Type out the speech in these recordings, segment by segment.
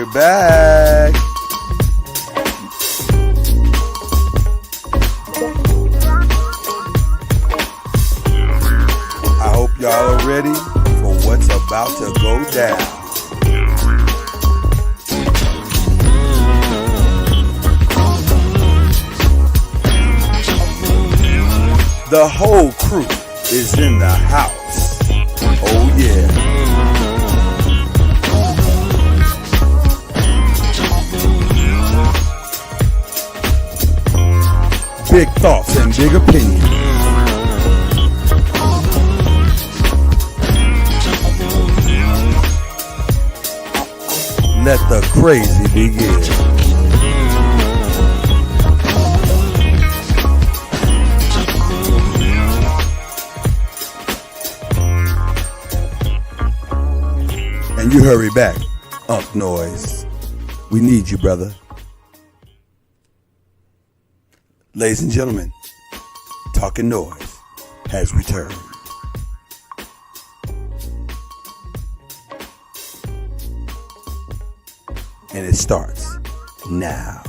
We're back. I hope y'all are ready for what's about to go down. The whole crew is in the house. Oh yeah. Big thoughts and big opinions. Let the crazy begin. And you hurry back, Noise. We need you, brother. Ladies and gentlemen, Talkin NOIZ has returned. And it starts now.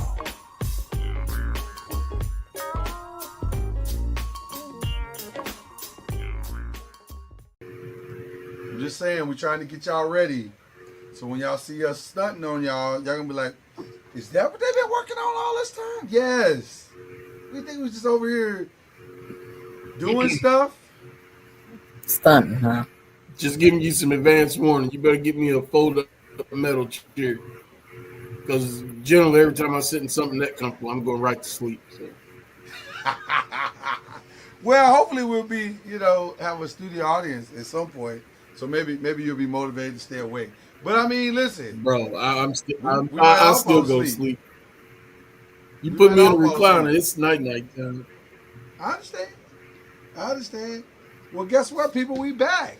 I'm just saying, we're trying to get y'all ready. So when y'all see us stunting on y'all gonna be like, is that what they've been working on all this time? Yes. We think we was just over here doing stuff? Stunting, huh? Just giving you some advance warning. You better get me a fold-up metal chair. Because generally, every time I sit in something that comfortable, I'm going right to sleep. So. Well, hopefully we'll be, have a studio audience at some point. So maybe you'll be motivated to stay awake. But I mean, listen, bro, I still go to sleep. You we put me in a sleep. recliner, it's night time. I understand. Well, guess what, people? We back.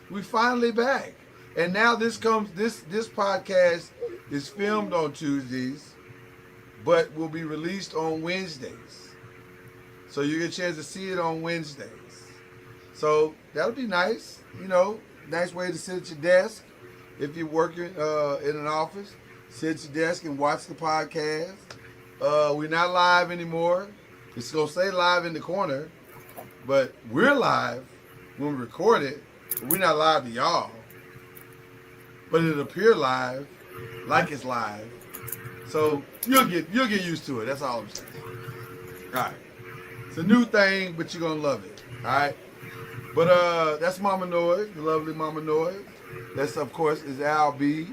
We finally back. And now this podcast is filmed on Tuesdays, but will be released on Wednesdays. So you get a chance to see it on Wednesdays. So that'll be nice. Nice way to sit at your desk. If you're working in an office, sit at your desk and watch the podcast. We're not live anymore. It's going to say live in the corner, but we're live when we record it. We're not live to y'all, but it'll appear live, like it's live. So you'll get used to it. That's all I'm saying. All right, it's a new thing, but you're gonna love it. All right, but that's Mama NOIZ, the lovely Mama NOIZ. That's of course is Al B.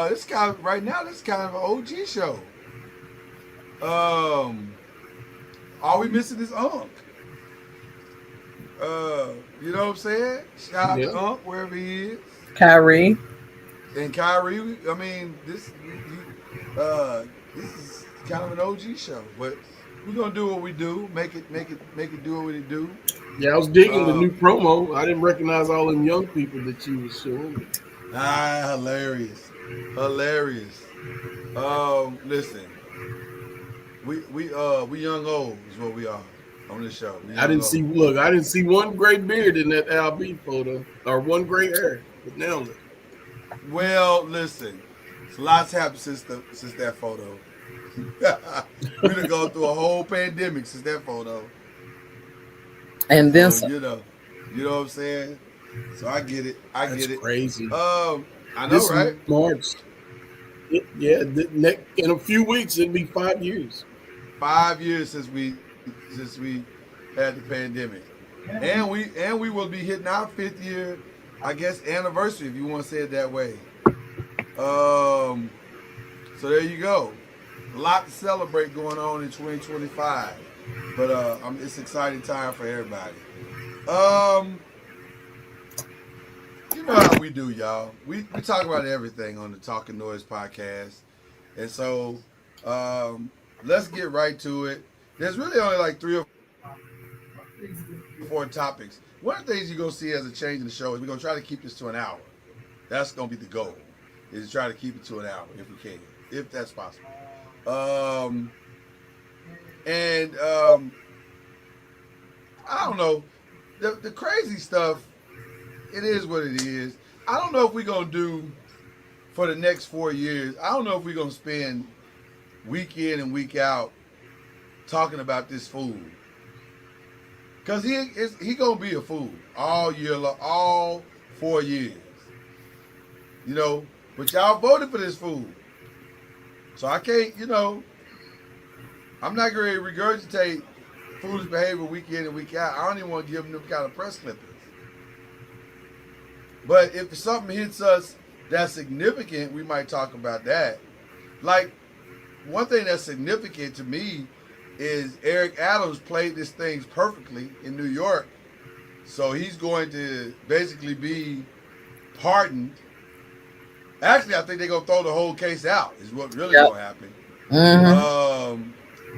This kind of right now. This is kind of an OG show. All we missing is Unc. You know what I'm saying? Shout out to Unc wherever he is. Kyrie. And Kyrie, I mean, this is kind of an OG show, but we're gonna do what we do, make it do what we do. Yeah, I was digging the new promo. I didn't recognize all them young people that you was showing me. Hilarious. Listen, we young old is what we are on this show. I didn't see one gray beard in that LB photo or one gray hair. But now, well, listen, lots happened since that photo. We done gone through a whole pandemic since that photo. And then you know what I'm saying? So I get it. That's crazy. I know, this right? March. In a few weeks it'll be 5 years. 5 years since we had the pandemic, and we will be hitting our 5th year, I guess, anniversary, if you want to say it that way. So there you go. A lot to celebrate going on in 2025, but it's an exciting time for everybody. You know how we do, y'all. We talk about everything on the Talkin NOIZ podcast, and so let's get right to it. There's really only like 3 or 4 topics. One of the things you're going to see as a change in the show is we're going to try to keep this to an hour. That's going to be the goal, is to try to keep it to an hour if we can, if that's possible. I don't know. The crazy stuff, it is what it is. I don't know if we're going to do for the next 4 years, I don't know if we're gonna spend week in and week out talking about this fool. Cause he gonna be a fool all year long, all 4 years. You know, but y'all voted for this fool. So I can't, I'm not going to regurgitate foolish behavior week in and week out. I don't even want to give them kind of press clippings. But if something hits us that's significant, we might talk about that. Like, one thing that's significant to me is Eric Adams played this thing perfectly in New York. So he's going to basically be pardoned. Actually, I think they're going to throw the whole case out is what really going to happen.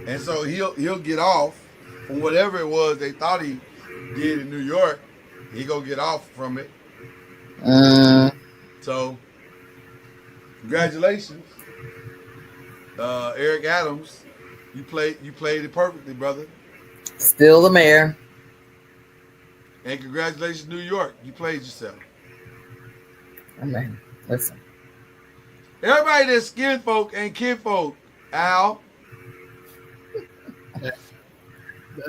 And so he'll get off from whatever it was they thought he did in New York. He going to get off from it. So, congratulations. Eric Adams, you played it perfectly, brother. Still the mayor. And congratulations, New York. You played yourself. Oh, man. Listen. Everybody that's skin folk and kin folk, Al. That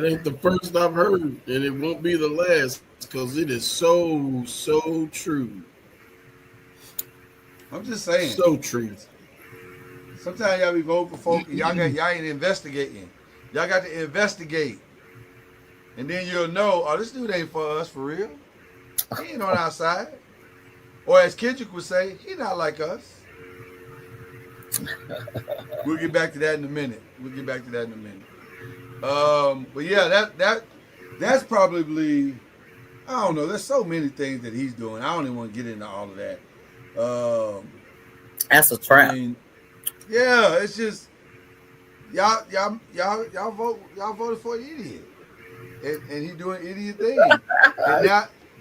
ain't the first I've heard, and it won't be the last, because it is so true. I'm just saying. So true. Sometimes y'all be voting for folk and y'all ain't investigating. Y'all got to investigate. And then you'll know, oh, this dude ain't for us for real. He ain't on our side. Or as Kendrick would say, he not like us. We'll get back to that in a minute. But yeah, that's probably, I don't know. There's so many things that he's doing. I don't even want to get into all of that. That's a trap. I mean, yeah, it's just y'all voted for an idiot, and he doing idiot things,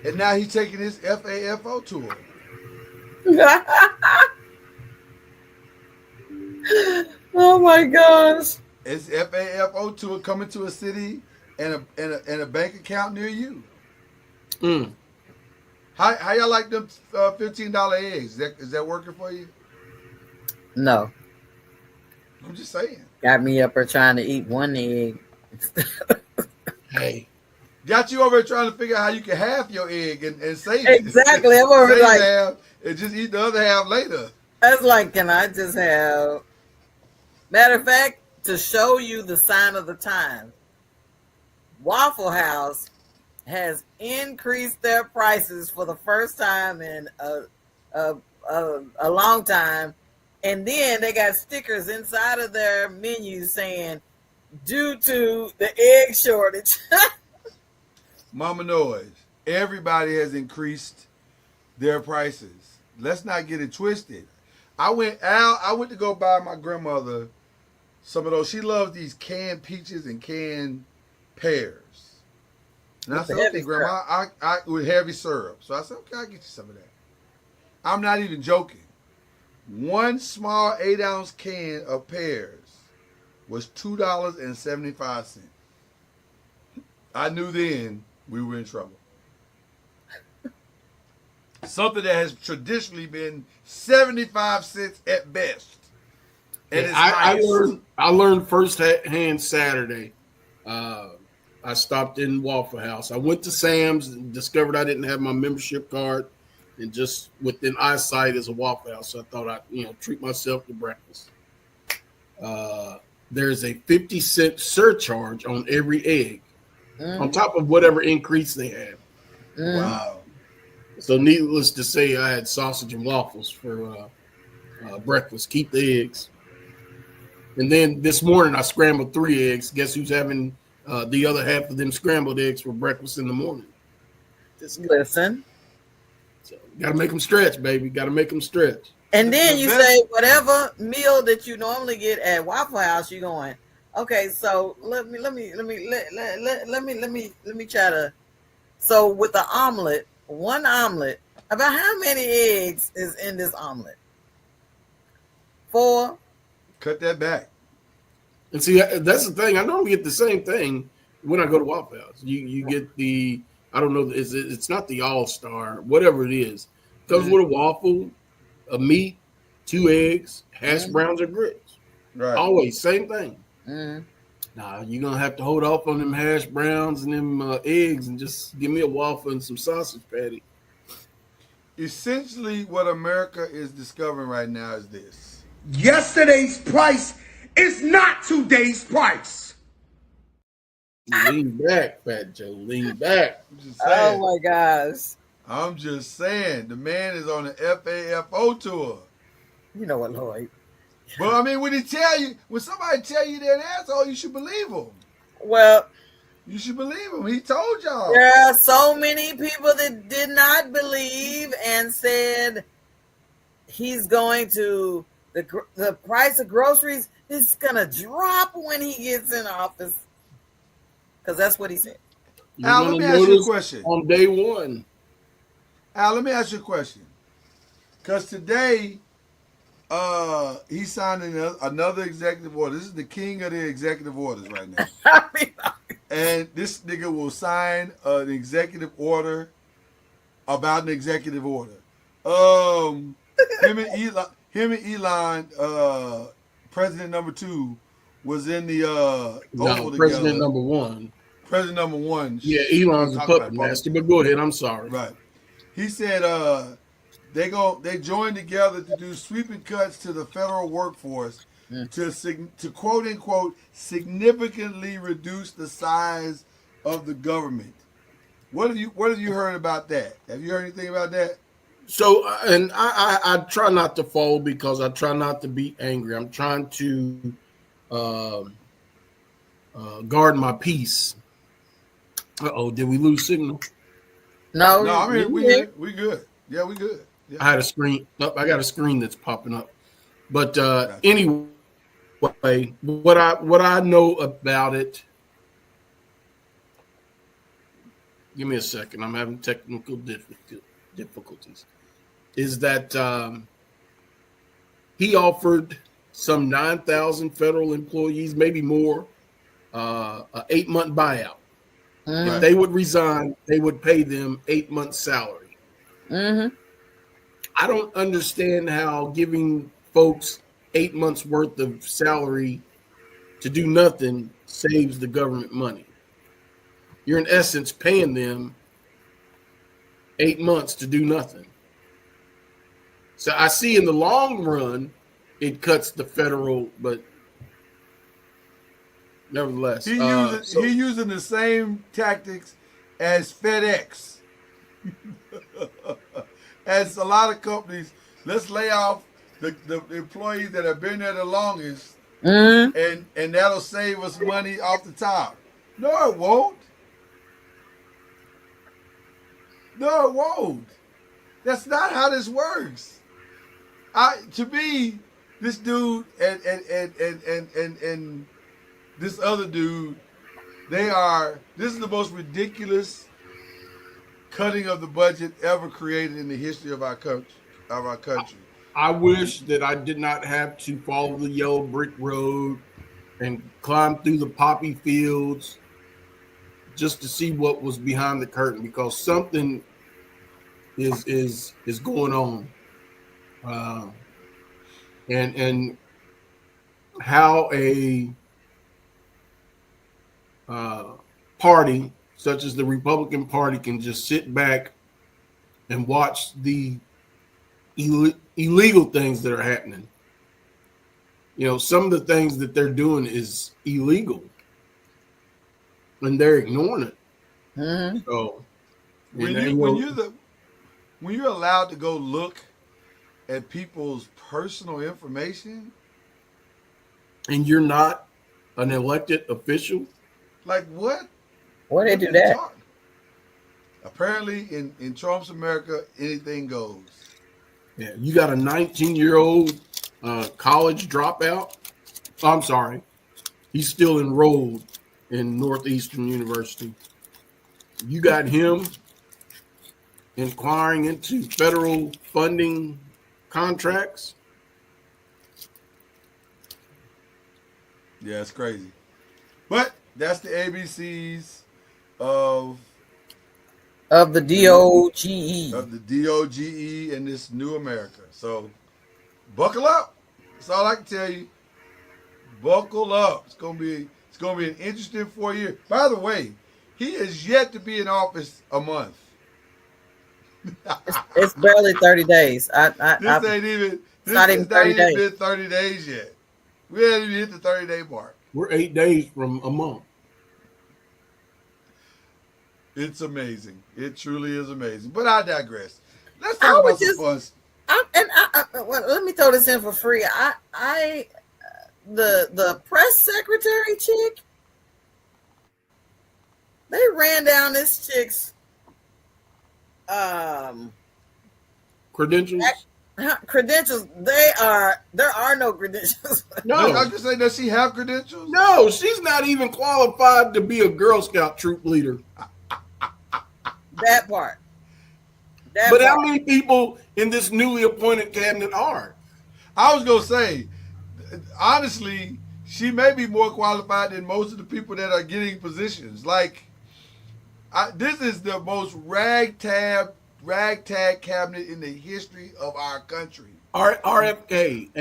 and now he taking his FAFO tour. Oh my gosh! It's FAFO tour coming to a city and a bank account near you. How y'all like them $15 eggs? Is that working for you? No. I'm just saying. Got me up there trying to eat one egg. Hey. Got you over here trying to figure out how you can half your egg and save it. Exactly. I'm over like half and just eat the other half later. That's like, can I just have? Matter of fact, to show you the sign of the time, Waffle House has increased their prices for the first time in a long time. And then they got stickers inside of their menu saying, due to the egg shortage. Mama Noise, everybody has increased their prices. Let's not get it twisted. I went to go buy my grandmother some of those. She loves these canned peaches and canned pears. And I said, okay, Grandma, I with heavy syrup. So I said, okay, I'll get you some of that. I'm not even joking. One small 8-ounce can of pears was $2.75. I knew then we were in trouble. Something that has traditionally been 75 cents at best. And I learned firsthand Saturday. I stopped in Waffle House. I went to Sam's and discovered I didn't have my membership card, and just within eyesight is a Waffle House. So I thought I'd treat myself to breakfast. There's a 50-cent surcharge on every egg, on top of whatever increase they have. Wow. So needless to say, I had sausage and waffles for breakfast. Keep the eggs. And then this morning I scrambled 3 eggs. Guess who's having the other half of them scrambled eggs for breakfast in the morning? Listen. So, got to make them stretch, baby. Got to make them stretch. And then you say whatever meal that you normally get at Waffle House, you're going, okay, so let me try to. So with the omelet, one omelet, about how many eggs is in this omelet? 4. Cut that back. And see, that's the thing. I normally get the same thing when I go to Waffle House. You get the, I don't know, it's not the All-Star, whatever it is. It comes with a waffle, a meat, 2 eggs, hash browns, or grits. Right. Always same thing. Mm-hmm. Nah, you're gonna have to hold off on them hash browns and them eggs, and just give me a waffle and some sausage patty. Essentially, what America is discovering right now is this: yesterday's price is not today's price. Lean back, Fat Joe. Lean back. I'm just saying. Oh my gosh. I'm just saying. The man is on the FAFO tour. You know what, Lloyd? But I mean, when somebody tell you they're an asshole, you should believe them. Well, You should believe him. He told y'all. there are so many people that did not believe and said he's going to the price of groceries is gonna drop when he gets in office, because that's what he said. Al, let me ask you a question. On day one. Al, let me ask you a question. Because today, he's signing another executive order. This is the king of the executive orders right now. And this nigga will sign an executive order about an executive order. Him and Elon, president number 2, was in the Oval President together. number 1. President number 1. Yeah, Elon's a puppet master, but go ahead. I'm sorry. Right. He said they joined together to do sweeping cuts to the federal workforce to quote unquote significantly reduce the size of the government. What have you heard about that? Have you heard anything about that? So, and I try not to fall because I try not to be angry. I'm trying to guard my peace. Did we lose signal? No, I mean we good. Yeah, we good. Yeah. I had a screen. I got a screen that's popping up. But anyway, what I know about it. Give me a second. I'm having technical difficulties. Is that he offered some 9,000 federal employees, maybe more, an 8-month buyout. If they would resign, they would pay them 8 months' salary. Mm-hmm. I don't understand how giving folks 8 months worth of salary to do nothing saves the government money. You're in essence paying them 8 months to do nothing. So I see in the long run, it cuts the federal, but nevertheless. He using the same tactics as FedEx. As a lot of companies, let's lay off the employees that have been there the longest, and that'll save us money off the top. No, it won't. No, it won't. That's not how this works. To me, this dude and this other dude, this is the most ridiculous cutting of the budget ever created in the history of our country. I wish that I did not have to follow the yellow brick road and climb through the poppy fields just to see what was behind the curtain, because something is going on, and how a party such as the Republican Party can just sit back and watch the illegal things that are happening. You know, some of the things that they're doing is illegal, and they're ignoring it. Mm-hmm. So, when you're allowed to go look at people's personal information, and you're not an elected official, like what? Why they do that? Apparently, in Trump's America, anything goes. Yeah, you got a 19-year-old college dropout. I'm sorry, he's still enrolled in Northeastern University. You got him inquiring into federal funding contracts. Yeah, it's crazy. But that's the ABCs of the DOGE. Of the DOGE and this new America. So buckle up. That's all I can tell you. Buckle up. It's gonna be an interesting 4 years. By the way, he is yet to be in office a month. It's barely 30 days. This ain't even. It's This not has even not 30 even days. been 30 days yet. We haven't even hit the 30-day mark. We're 8 days from a month. It's amazing. It truly is amazing. But I digress. Let's I talk would about some just- fun. well, let me throw this in for free. The press secretary chick, they ran down this chick's Credentials? credentials. There are no credentials. I'm No, just saying, does she have credentials? no, she's not even qualified to be a Girl Scout troop leader. That part. But how many people in this newly appointed cabinet are? I was gonna say, honestly, she may be more qualified than most of the people that are getting positions. Like, this is the most ragtag cabinet in the history of our country. RFK,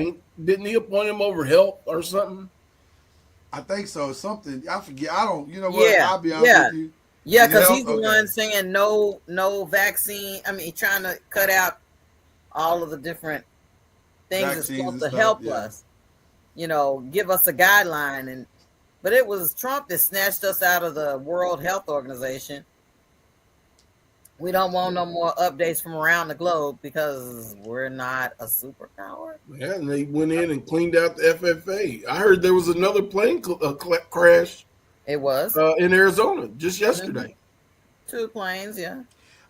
didn't he appoint him over health or something? I think so. Something I forget. I don't. You know what? Yeah, I'll be honest with you. Yeah, because Yeah, he's the okay. one saying no vaccine. I mean, trying to cut out all of the different things that's Vaccines supposed and to stuff, help yeah. us. Give us a guideline, but it was Trump that snatched us out of the World Health Organization. We don't want no more updates from around the globe because we're not a superpower. Yeah, and they went in and cleaned out the FFA. I heard there was another plane crash It was in Arizona just yesterday. 2 planes, yeah.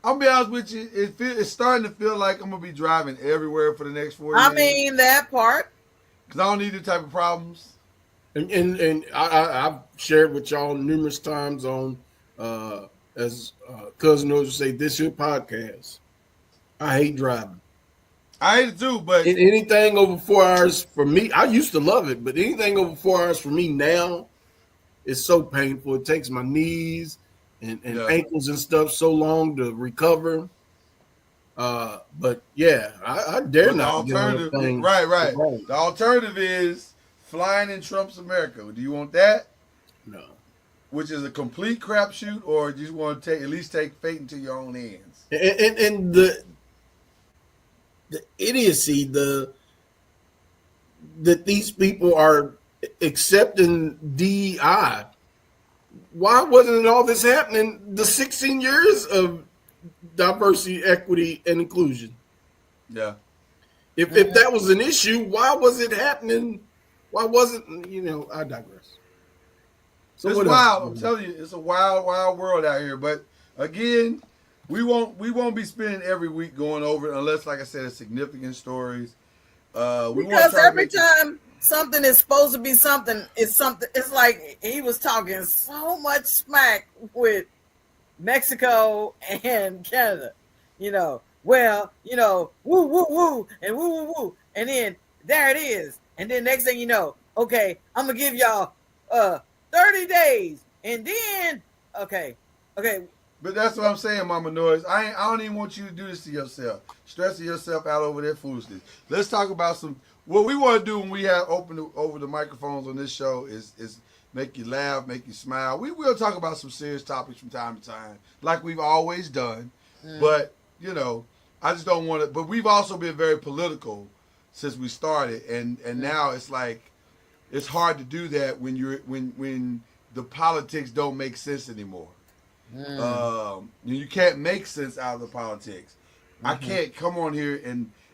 I'll be honest with you. It's starting to feel like I'm gonna be driving everywhere for the next 4 years. I mean that part. because I don't need the type of problems. And I've shared with y'all numerous times on as Cousin Noise would say, this your podcast. I hate driving. I hate it too, but Anything over 4 hours for me, I used to love it, but anything over 4 hours for me now is so painful. It takes my knees and ankles and stuff so long to recover. But yeah, I dare the not get on a alternative, plane. right. The alternative is flying in Trump's America. Do you want that? No. Which is a complete crapshoot, or do you just want to at least take fate into your own hands? And the idiocy, that these people are accepting DEI. Why wasn't all this happening the 16 years of diversity, equity, and inclusion? Yeah. If that was an issue, why was it happening? Why wasn't, I digress. So It's what wild. else? I'm telling you, it's a wild, wild world out here. But again, we won't be spending every week going over it unless, like I said, it's significant stories. Because every time something is supposed to be something, it's something. It's like he was talking so much smack with Mexico and Canada. Woo, woo, woo, and woo, woo, woo, and then there it is. And then next thing you know, okay, I'm gonna give y'all 30 days, and then okay. But that's what I'm saying, Mama Noise. I don't even want you to do this to yourself, stressing yourself out over that foolishness. Let's talk about what we want to do when we have over the microphones on this show is make you laugh, make you smile. We will talk about some serious topics from time to time, like we've always done. But I just don't want to. But we've also been very political since we started, and now it's like it's hard to do that when the politics don't make sense anymore. You can't make sense out of the politics. I can't come on here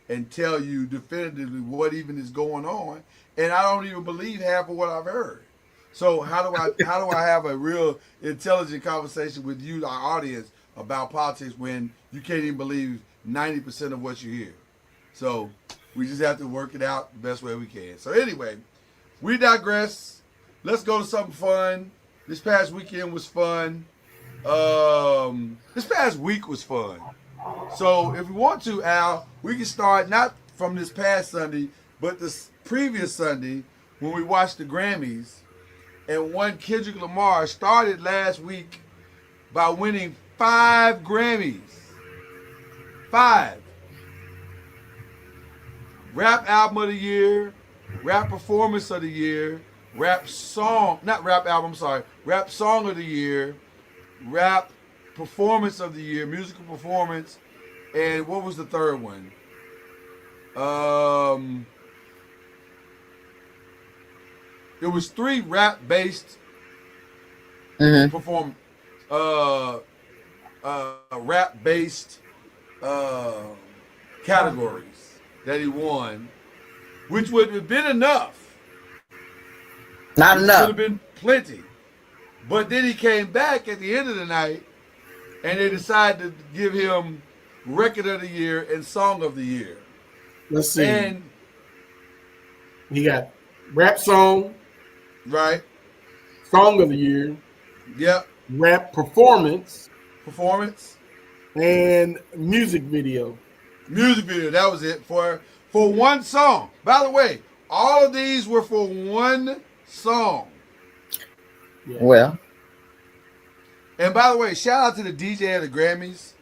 and tell you definitively what even is going on, and I don't even believe half of what I've heard. So how do I have a real intelligent conversation with you, our audience, about politics when you can't even believe 90% of what you hear? So we just have to work it out the best way we can. So anyway, we digress. Let's go to something fun. This past weekend was fun. This past week was fun. So if we want to, Al, we can start not from this past Sunday, but this previous Sunday when we watched the Grammys, and one Kendrick Lamar started last week by winning 5 Grammys. 5. Rap album of the year, rap performance of the year, rap song, not rap album, I'm sorry, rap song of the year, rap performance of the year, musical performance, and what was the third one? It was 3 rap based Mm-hmm. perform rap based uh, categories that he won, which would have been enough. Not Which would enough. have been plenty. But then he came back at the end of the night and they decided to give him Record of the Year and Song of the Year. Let's see. And He got rap song, right, song of the year, yep, rap performance, performance, and music video. music video. That was it for one song. By the way, all of these were for one song. Yeah. Well, And by the way, shout out to the DJ at the Grammys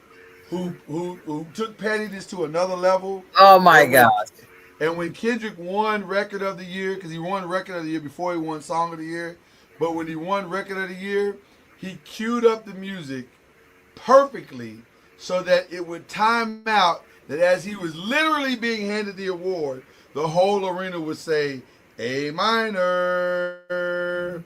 who took pettiness to another level. oh my gosh. And when Kendrick won Record of the Year, because he won Record of the Year before he won Song of the Year, but when he won Record of the Year, he queued up the music perfectly so that it would time out that as he was literally being handed the award, the whole arena would say, A minor.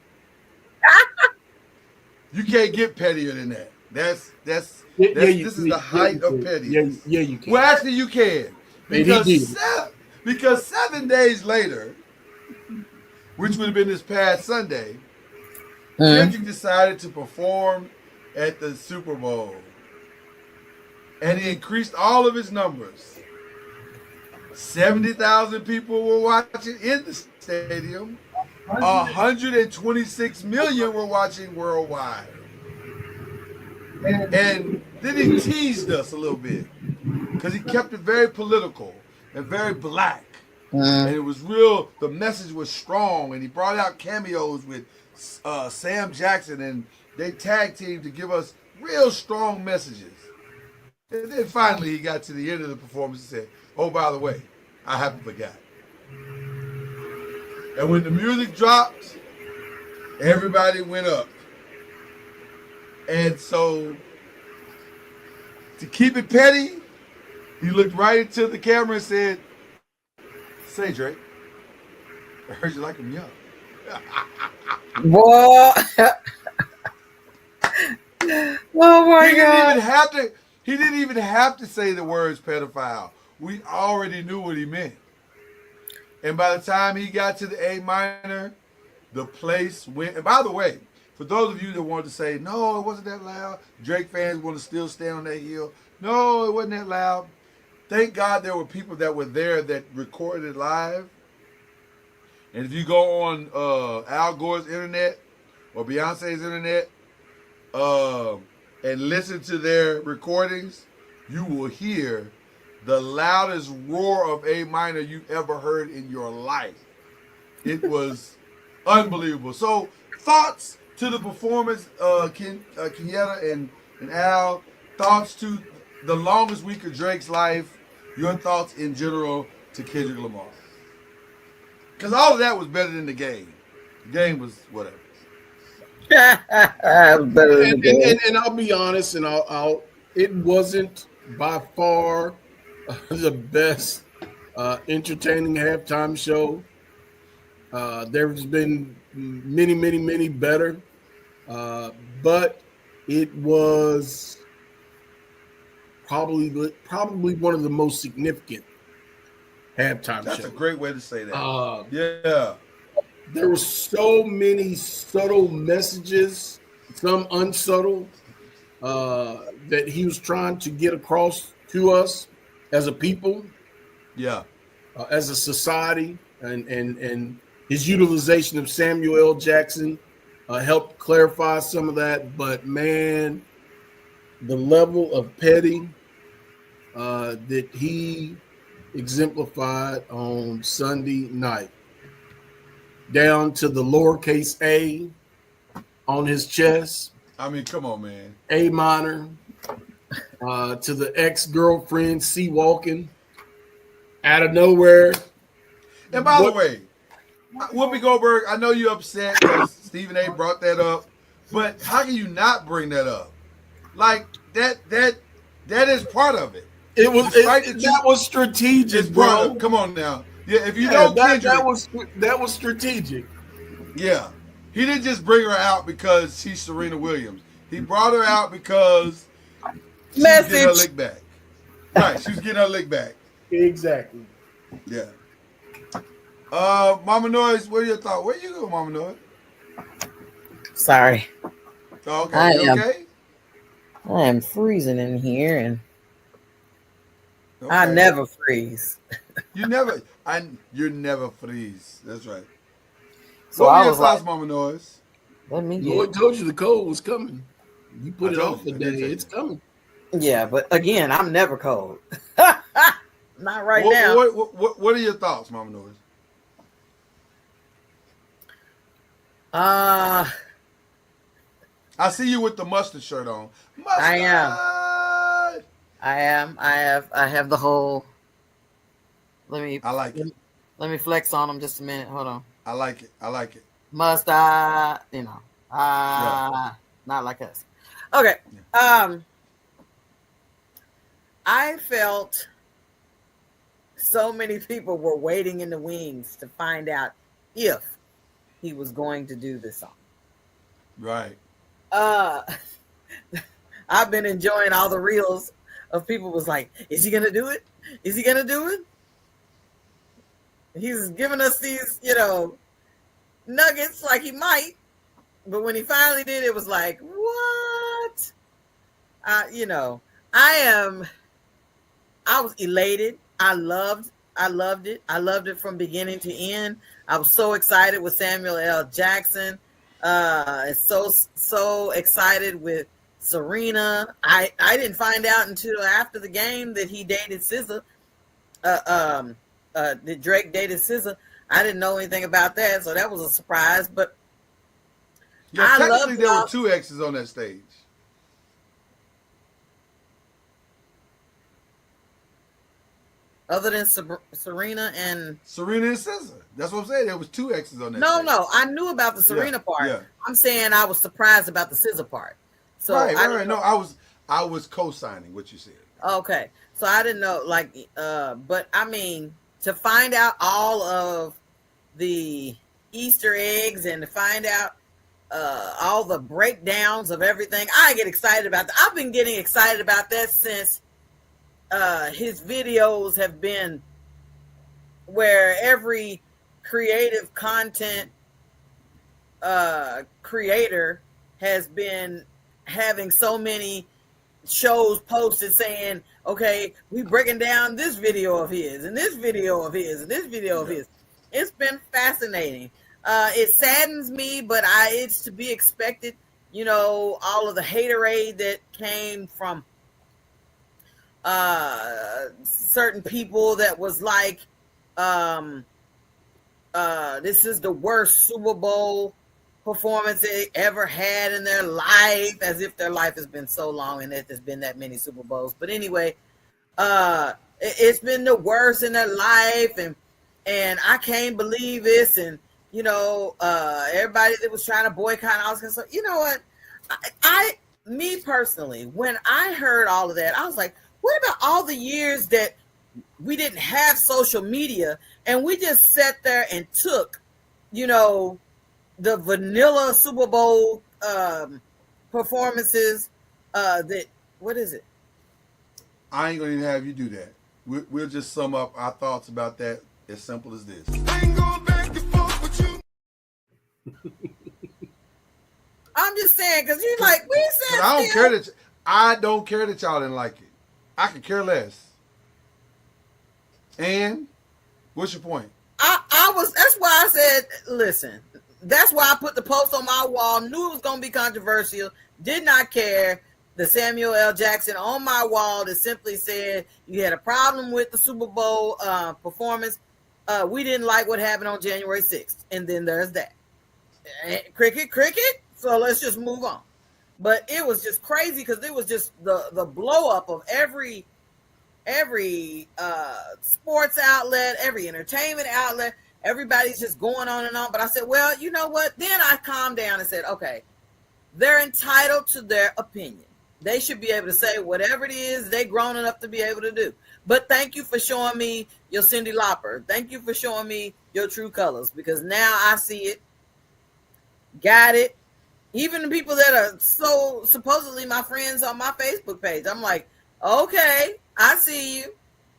You can't get pettier than that. This is the height of pettiness. Yeah, you can. Well, actually, you can. Because 7 days later, which would have been this past Sunday, Kendrick decided to perform at the Super Bowl. And he increased all of his numbers. 70,000 people were watching in the stadium. 126 million were watching worldwide. And then he teased us a little bit because he kept it very political and very black. And it was real, the message was strong, and he brought out cameos with Sam Jackson, and they tag teamed to give us real strong messages. And then finally he got to the end of the performance and said, oh, by the way, I haven't forgot. And when the music dropped, everybody went up. And so, to keep it petty, he looked right into the camera and said, say, Drake, I heard you like him young. Boy. Oh my He God. didn't even have to say the words pedophile. We already knew what he meant. And by the time he got to the A minor, the place went. And by the way, for those of you that wanted to say, no, it wasn't that loud, Drake fans want to still stand on that hill. No, it wasn't that loud. Thank God there were people that were there that recorded it live. And if you go on Al Gore's internet or Beyonce's internet and listen to their recordings, you will hear the loudest roar of A minor you've ever heard in your life. It was unbelievable. So, thoughts to the performance, Kenyatta and Al. Thoughts to the longest week of Drake's life. Your thoughts in general to Kendrick Lamar. Because all of that was better than the game. The game was whatever. Better than the game. And I'll be honest, and I'll it wasn't by far the best entertaining halftime show. There's been many better, but it was probably one of the most significant halftime shows. That's a great way to say that. Yeah. There were so many subtle messages, some unsubtle, that he was trying to get across to us as a people, as a society, and his utilization of Samuel L. Jackson helped clarify some of that. But man, the level of petty that he exemplified on Sunday night, down to the lowercase a on his chest. I mean, come on, man. A minor, to the ex-girlfriend C walking. out of nowhere. And by the way, Whoopi Goldberg, I know you're upset because Stephen A. brought that up, but how can you not bring that up? Like that is part of it. It was Despite that was strategic, bro. Come on now. Yeah, if you know Kendrick, that was strategic. Yeah, he didn't just bring her out because she's Serena Williams. He brought her out because she was getting her lick back. Right, she was getting her lick back. Exactly. Yeah. Mama Noise, what are your thoughts? Where you go, Mama Noise? Sorry. Oh, okay. You okay? I am freezing in here, and Okay. I never freeze. You never freeze. That's right. So what I were your was thoughts, like, Mama Noise? let me Lord told you the cold was coming. You put I it told off you. a day. It's coming. Yeah, but again, I'm never cold. Not right What, now. What are your thoughts, Mama Noise? I see you with the mustard shirt on. Mustard! I am. I have the whole. I like it. Let me flex on them just a minute. Hold on. I like it. Must I? Not like us. Okay. I felt so many people were waiting in the wings to find out if he was going to do this song. Right. I've been enjoying all the reels of people was like, is he gonna do it? Is he gonna do it? He's giving us these, nuggets like he might, but when he finally did, it was like, what? I was elated. I loved it. I loved it from beginning to end. I was so excited with Samuel L. Jackson. So excited with Serena. I didn't find out until after the game that he dated SZA. That Drake dated SZA. I didn't know anything about that, so that was a surprise. But yeah, technically there were two exes on that stage. Other than Serena and SZA. That's what I'm saying. There was two exes on that. No, I knew about the Serena part. Yeah. I'm saying I was surprised about the SZA part. So right. No, I was co-signing what you said. Okay, so I didn't know, but I mean, to find out all of the Easter eggs and to find out all the breakdowns of everything, I get excited about that. I've been getting excited about that since his videos have been where every creative content creator has been having so many shows posted saying, okay, we breaking down this video of his and this video of his and this video of his. It's been fascinating. It saddens me, but it's to be expected. All of the haterade that came from certain people that was like, this is the worst Super Bowl performance they ever had in their life, as if their life has been so long and that there's been that many Super Bowls. But anyway, it's been the worst in their life, and I can't believe this, and everybody that was trying to boycott, I was gonna say, you know what, me personally, when I heard all of that, I was like, what about all the years that we didn't have social media and we just sat there and took, the vanilla Super Bowl performances what is it? I ain't gonna even have you do that. We'll just sum up our thoughts about that as simple as this. I'm just saying, because you're like, we said I don't care that y'all didn't like it. I could care less. And what's your point? That's why I said, listen, that's why I put the post on my wall, knew it was going to be controversial, did not care. The Samuel L. Jackson on my wall that simply said, you had a problem with the Super Bowl performance. We didn't like what happened on January 6th. And then there's that. Cricket. So let's just move on. But it was just crazy because it was just the blow up of every every sports outlet, every entertainment outlet. Everybody's just going on and on. But I said, well, you know what? Then I calmed down and said, okay, they're entitled to their opinion. They should be able to say whatever it is they grown enough to be able to do. But thank you for showing me your Cyndi Lauper. Thank you for showing me your true colors, because now I see it, got it. Even the people that are so supposedly my friends on my Facebook page, I'm like, okay, I see you.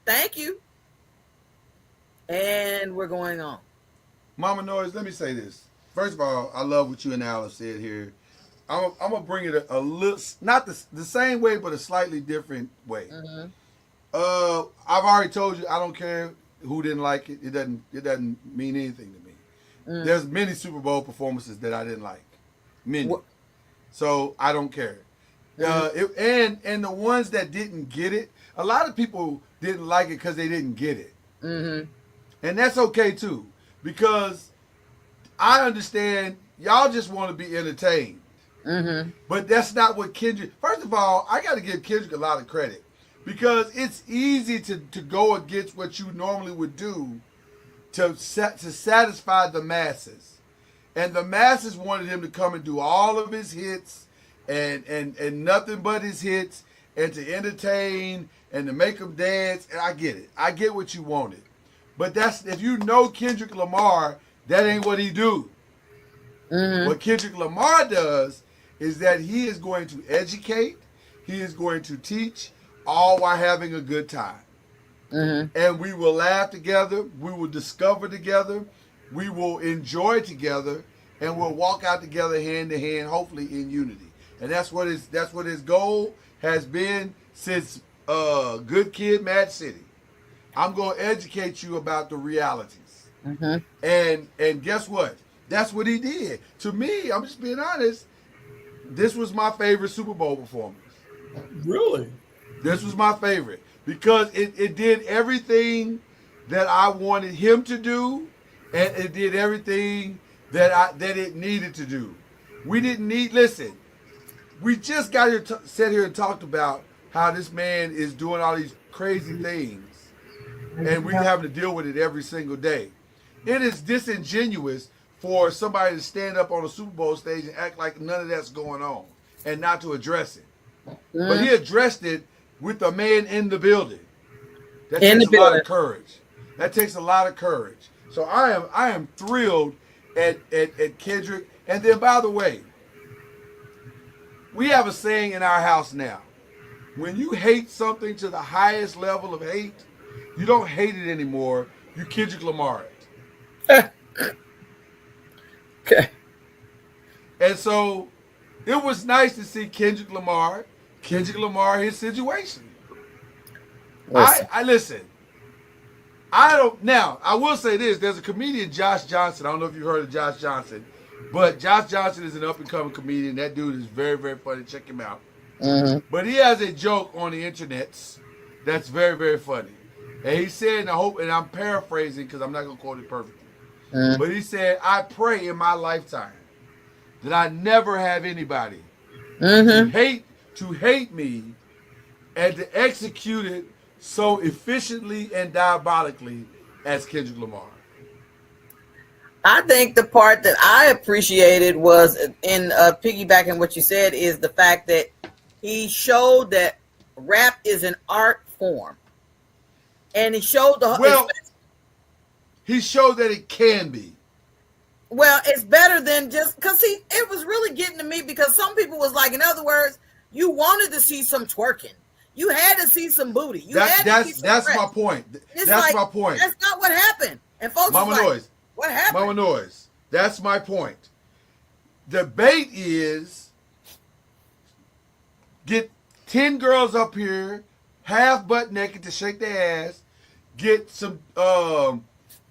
Thank you. And we're going on. Mama Noise, let me say this. First of all, I love what you and Alice said here. I'm going to bring it a little, not the same way, but a slightly different way. Mm-hmm. I've already told you I don't care who didn't like it. It doesn't mean anything to me. Mm. There's many Super Bowl performances that I didn't like. Many. What? So I don't care. And the ones that didn't get it, a lot of people didn't like it because they didn't get it. Mm-hmm. And that's okay too, because I understand y'all just want to be entertained. Mm-hmm. But that's not what Kendrick. First of all, I got to give Kendrick a lot of credit, because it's easy to go against what you normally would do to satisfy the masses. And the masses wanted him to come and do all of his hits and nothing but his hits, and to entertain and to make them dance. And I get it. I get what you wanted. But that's, if you know Kendrick Lamar, that ain't what he do. Mm-hmm. What Kendrick Lamar does is that he is going to educate, he is going to teach, all while having a good time. Mm-hmm. And we will laugh together, we will discover together, we will enjoy together, and we'll walk out together hand to hand, hopefully in unity. And that's what his goal has been since Good Kid, Mad City. I'm going to educate you about the realities. Mm-hmm. And guess what? That's what he did. To me, I'm just being honest, this was my favorite Super Bowl performance. Really? This was my favorite because it did everything that I wanted him to do, and it did everything that it needed to do. We didn't need, listen, we just got here, sat here and talked about how this man is doing all these crazy things, and we having to deal with it every single day. It is disingenuous for somebody to stand up on a Super Bowl stage and act like none of that's going on and not to address it. Mm-hmm. But he addressed it with the man in the building. That In takes the a lot building. of courage. That takes a lot of courage. So I am thrilled at Kendrick. And then, by the way, we have a saying in our house now. When you hate something to the highest level of hate, you don't hate it anymore. You Kendrick Lamar it. Okay. And so it was nice to see Kendrick Lamar his situation. Listen. I listen. I don't, now I will say this, there's a comedian, Josh Johnson. I don't know if you heard of Josh Johnson, but Josh Johnson is an up and coming comedian. That dude is very, very funny. Check him out. Mm-hmm. But he has a joke on the internets that's very, very funny. And he said, and I'm paraphrasing because I'm not gonna quote it perfectly. Mm-hmm. But he said, I pray in my lifetime that I never have anybody Mm-hmm. to hate me and to execute it so efficiently and diabolically as Kendrick Lamar. I think the part that I appreciated was in piggybacking what you said is the fact that he showed that rap is an art form, and he showed he showed that it can be. Well, it's better than just because it was really getting to me because some people was like, in other words, you wanted to see some twerking. You had to see some booty. That's my point. That's my point. That's not what happened. And folks Mama was like, Noise. what happened? Mama Noise. That's my point. The bait is get 10 girls up here, half butt naked to shake their ass, get some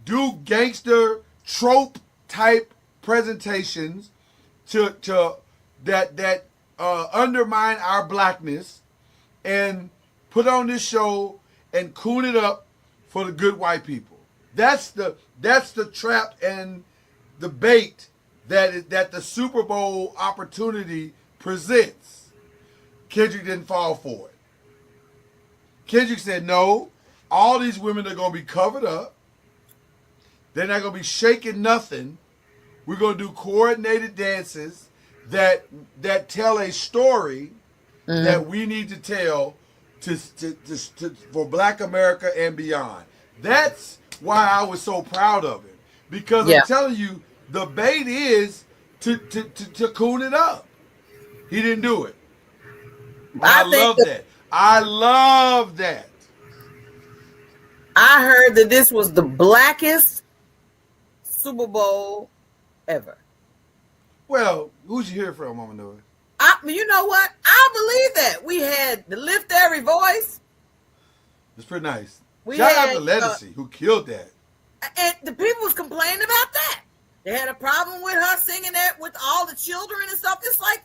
do gangster trope type presentations to that undermine our blackness, and put on this show and coon it up for the good white people. That's the trap and the bait that the Super Bowl opportunity presents. Kendrick didn't fall for it. Kendrick said, no, all these women are going to be covered up. They're not going to be shaking nothing. We're going to do coordinated dances that tell a story that we need to tell for Black America and beyond. That's why I was so proud of it. Because I'm telling you, the bait is to coon it up. He didn't do it. I love that. I love that. I heard that this was the blackest Super Bowl ever. Well, who'd you hear from, Mama Noah? You know what? I believe that. We had the Lift Every Voice. It's pretty nice. We Shout had, out to Legacy, who killed that. And the people was complaining about that. They had a problem with her singing that with all the children and stuff. It's like,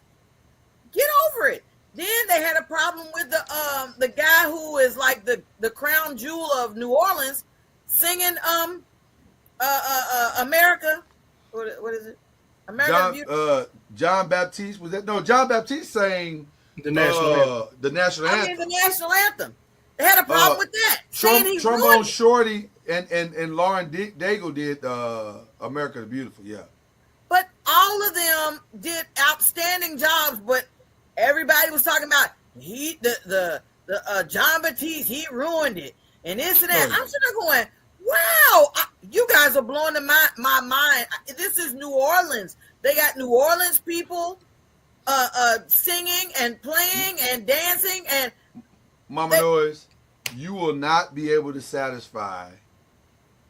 get over it. Then they had a problem with the guy who is like the crown jewel of New Orleans singing America. What is it? America. John Baptiste, was that? No, John Baptiste sang the national anthem. The national anthem. I mean, the national anthem. They had a problem with that. Trombone Shorty and Lauren Daigle did America the Beautiful, yeah. But all of them did outstanding jobs, but everybody was talking about John Baptiste, he ruined it. And this and that. I'm sitting there going, wow, you guys are blowing my mind. This is New Orleans. They got New Orleans people singing and playing and dancing. And Mama Noise, you will not be able to satisfy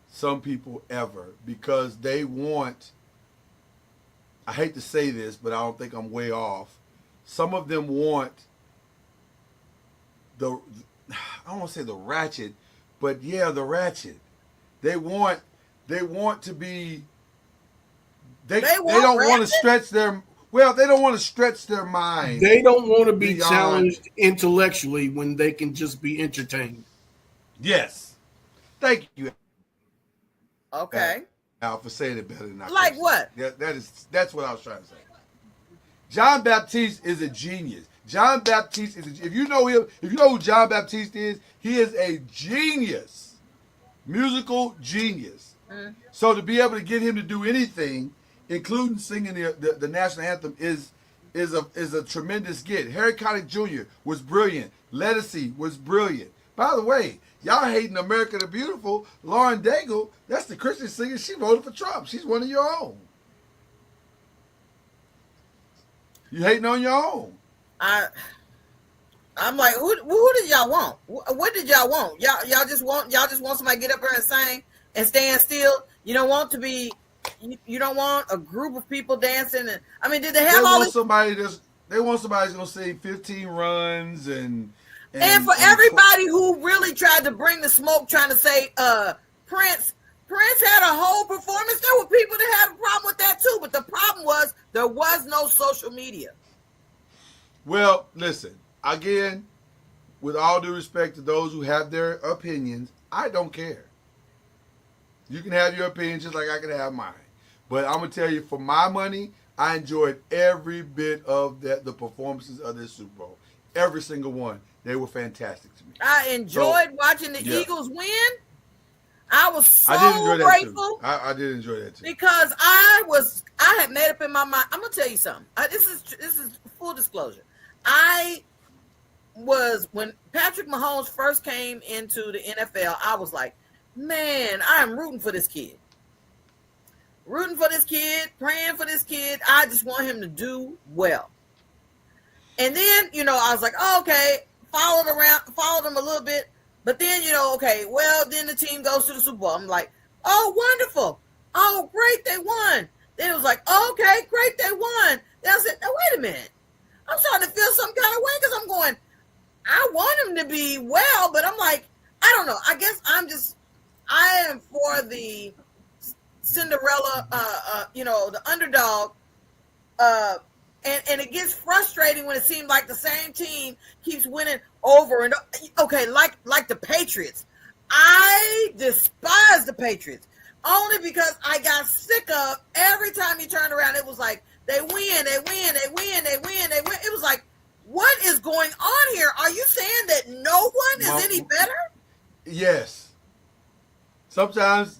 some people ever because they want, I hate to say this, but I don't think I'm way off. Some of them want I don't want to say the ratchet, but yeah, the ratchet. They want to be. They don't want to stretch their. Well, they don't want to stretch their mind. They don't want to be challenged intellectually when they can just be entertained. Yes, thank you. Okay. Al, for saying it better than I. Like what? That's what I was trying to say. John Baptiste is a genius. John Baptiste is. If you know him, if you know who John Baptiste is, he is a genius. Musical genius. So to be able to get him to do anything, including singing the national anthem, is a tremendous get. Harry Connick Jr. was brilliant. Legacy was brilliant. By the way, y'all hating America the Beautiful. Lauren Daigle, that's the Christian singer. She voted for Trump. She's one of your own. You hating on your own. I'm like, who did y'all want? What did y'all want? Y'all just want somebody to get up there and sing and stand still. You don't want to be. You don't want a group of people dancing. And I mean, did they have all this? They want somebody who's gonna say 15 runs and for everybody who really tried to bring the smoke, trying to say Prince had a whole performance. There were people that had a problem with that too, but the problem was there was no social media. Well, listen. Again, with all due respect to those who have their opinions, I don't care. You can have your opinion just like I can have mine. But I'm going to tell you, for my money, I enjoyed every bit of the performances of this Super Bowl. Every single one. They were fantastic to me. I enjoyed watching the Eagles win. I was so grateful. I did enjoy that too. Because I had made up in my mind. I'm going to tell you something. This is full disclosure. When Patrick Mahomes first came into the NFL, I was like, man, I am rooting for this kid. Rooting for this kid, praying for this kid. I just want him to do well. And then, I was like, oh, okay, followed him a little bit. But then, then the team goes to the Super Bowl. I'm like, oh, wonderful. Oh, great, they won. Then it was like, oh, okay, great, they won. Then I said, now, wait a minute. I'm starting to feel some kind of way because I'm going, I want him to be well, but I'm like, I don't know. I guess I am for the Cinderella, the underdog. And it gets frustrating when it seems like the same team keeps winning over and okay, like the Patriots. I despise the Patriots only because I got sick of every time you turn around. It was like they win. It was like, What is going on here? Are you saying that no one is any better? Yes. Sometimes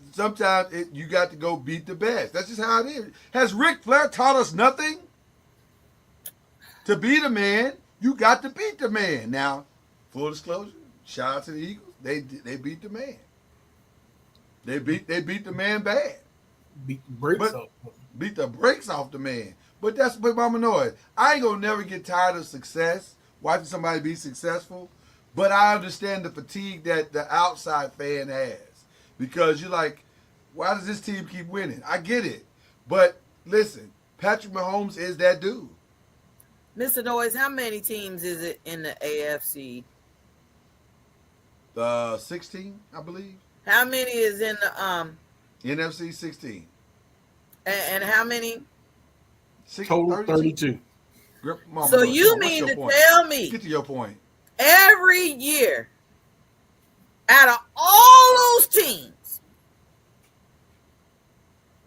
you got to go beat the best. That's just how it is. Has Ric Flair taught us nothing? To beat a man, you got to beat the man. Now, full disclosure, shout out to the Eagles. They beat the man. They beat the man bad. Beat the brakes off. Beat the brakes off the man. But that's what Mama Noise. I ain't gonna never get tired of success, watching somebody be successful. But I understand the fatigue that the outside fan has. Because you're like, why does this team keep winning? I get it. But listen, Patrick Mahomes is that dude. Mr. Noise, how many teams is it in the AFC? 16, I believe. How many is in the NFC 16. And how many? Total 32. So you mean to tell me? Get to your point. Every year, out of all those teams,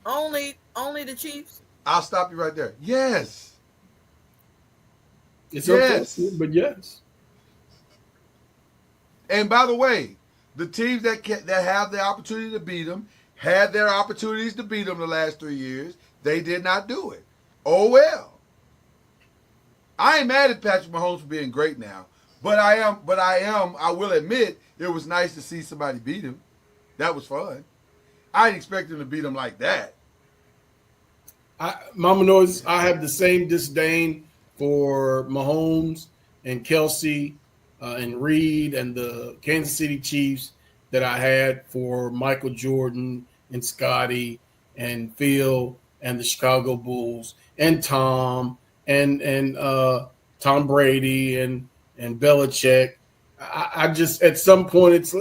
only the Chiefs? I'll stop you right there. Yes. It's okay, but yes. And by the way, the teams that have the opportunity to beat them had their opportunities to beat them the last 3 years. They did not do it. Oh well. I ain't mad at Patrick Mahomes for being great now, but I will admit it was nice to see somebody beat him. That was fun. I didn't expect him to beat him like that. Mama Noise, I have the same disdain for Mahomes and Kelsey and Reed and the Kansas City Chiefs that I had for Michael Jordan and Scotty and Phil and the Chicago Bulls and Tom and Tom Brady and Belichick. I just, at some point,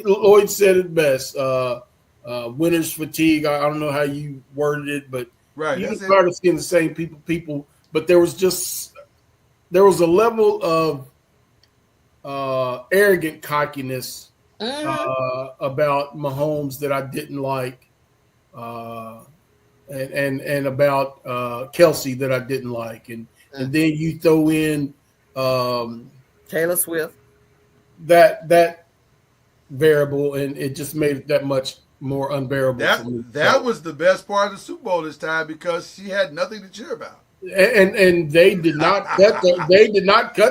Lloyd said it best. Winner's fatigue. I don't know how you worded it, but right, you started seeing the same people. But there was a level of arrogant cockiness about Mahomes that I didn't like, and about Kelsey that I didn't like, and then you throw in Taylor Swift, that variable, and it just made it that much more unbearable. That was the best part of the Super Bowl this time because she had nothing to cheer about. And they did not cut